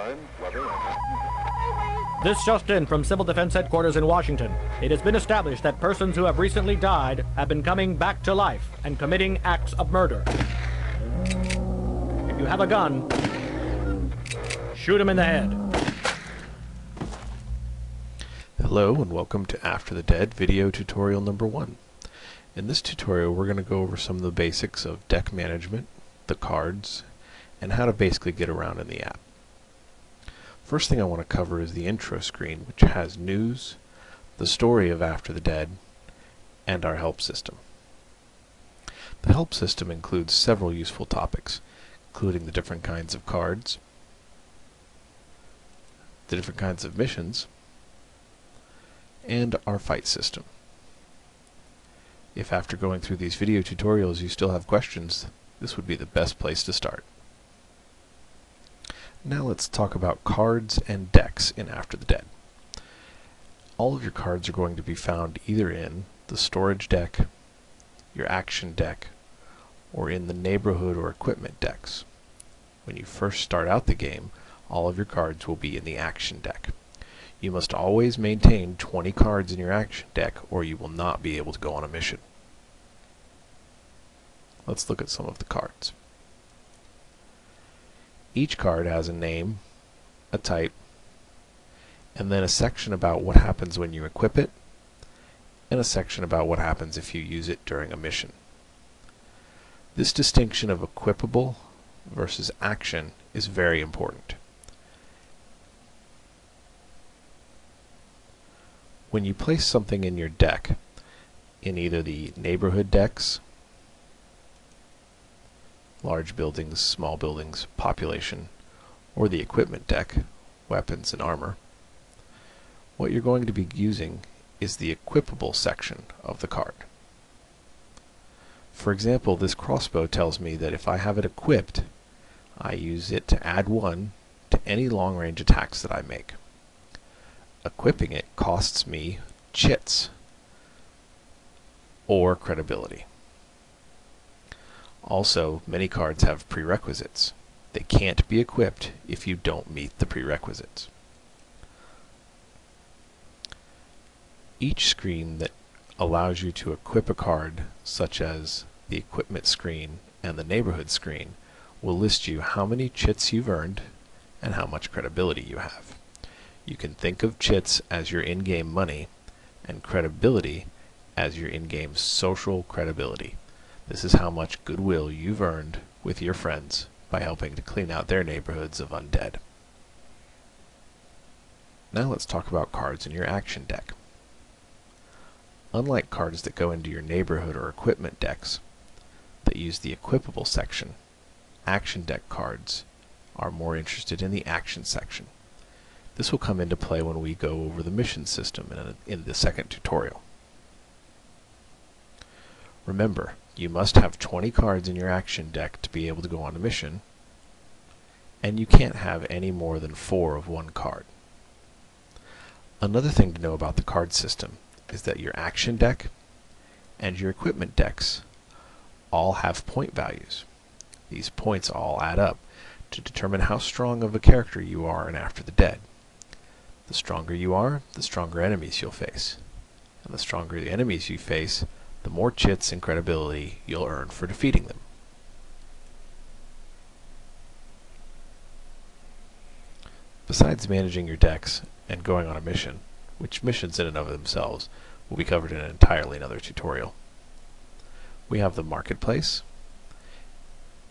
time, weather, This just in from Civil Defense Headquarters in Washington. It has been established that persons who have recently died have been coming back to life and committing acts of murder. If you have a gun, shoot him in the head. Hello and welcome to After the Dead video tutorial number 1. In this tutorial we're going to go over some of the basics of deck management, the cards, and how to basically get around in the app. First thing I want to cover is the intro screen, which has news, the story of After the Dead, and our help system. The help system includes several useful topics, including the different kinds of cards, the different kinds of missions, and our fight system. If after going through these video tutorials you still have questions, this would be the best place to start. Now let's talk about cards and decks in After the Dead. All of your cards are going to be found either in the storage deck, your action deck, or in the neighborhood or equipment decks. When you first start out the game, all of your cards will be in the action deck. You must always maintain 20 cards in your action deck or you will not be able to go on a mission. Let's look at some of the cards. Each card has a name, a type, and then a section about what happens when you equip it, and a section about what happens if you use it during a mission. This distinction of equipable versus action is very important. When you place something in your deck, in either the neighborhood decks, large buildings, small buildings, population, or the equipment deck, weapons and armor, what you're going to be using is the equipable section of the card. For example, this crossbow tells me that if I have it equipped, I use it to add 1 to any long-range attacks that I make. Equipping it costs me chits or credibility. Also, many cards have prerequisites. They can't be equipped if you don't meet the prerequisites. Each screen that allows you to equip a card, such as the equipment screen and the neighborhood screen, will list you how many chits you've earned and how much credibility you have. You can think of chits as your in-game money and credibility as your in-game social credibility. This is how much goodwill you've earned with your friends by helping to clean out their neighborhoods of undead. Now let's talk about cards in your action deck. Unlike cards that go into your neighborhood or equipment decks that use the equipable section, action deck cards are more interested in the action section. This will come into play when we go over the mission system in the second tutorial. Remember, you must have 20 cards in your action deck to be able to go on a mission, and you can't have any more than 4 of one card. Another thing to know about the card system is that your action deck and your equipment decks all have point values. These points all add up to determine how strong of a character you are in After the Dead. The stronger you are, the stronger enemies you'll face. And the stronger the enemies you face, the more chits and credibility you'll earn for defeating them. Besides managing your decks and going on a mission, which missions in and of themselves will be covered in an entirely another tutorial, we have the marketplace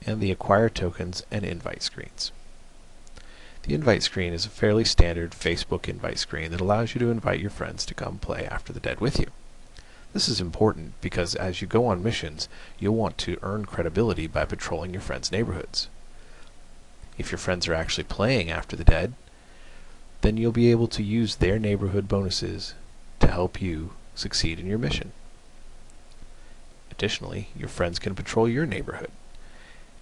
and the acquire tokens and invite screens. The invite screen is a fairly standard Facebook invite screen that allows you to invite your friends to come play After the Dead with you. This is important because as you go on missions, you'll want to earn credibility by patrolling your friends' neighborhoods. If your friends are actually playing After the Dead, then you'll be able to use their neighborhood bonuses to help you succeed in your mission. Additionally, your friends can patrol your neighborhood.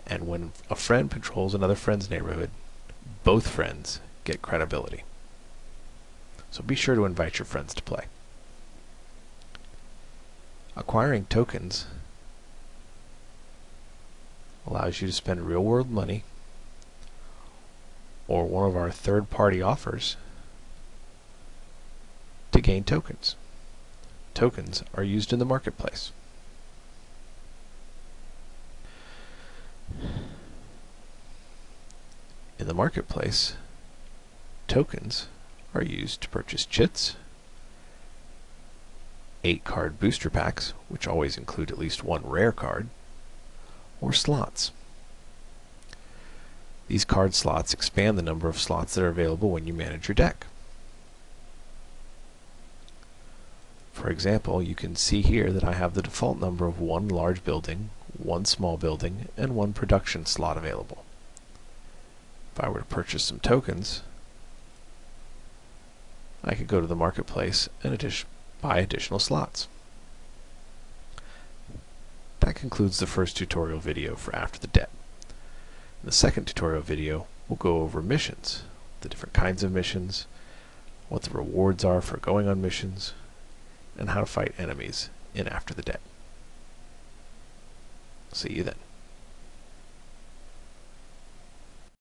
And when a friend patrols another friend's neighborhood, both friends get credibility. So be sure to invite your friends to play. Acquiring tokens allows you to spend real-world money or one of our third-party offers to gain tokens. Tokens are used in the marketplace. In the marketplace, tokens are used to purchase chits, 8-card booster packs, which always include at least one rare card, or slots. These card slots expand the number of slots that are available when you manage your deck. For example, you can see here that I have the default number of 1 large building, 1 small building, and 1 production slot available. If I were to purchase some tokens, I could go to the marketplace and buy additional slots. That concludes the first tutorial video for After the Debt. In the second tutorial video, we'll go over missions, the different kinds of missions, what the rewards are for going on missions, and how to fight enemies in After the Debt. See you then.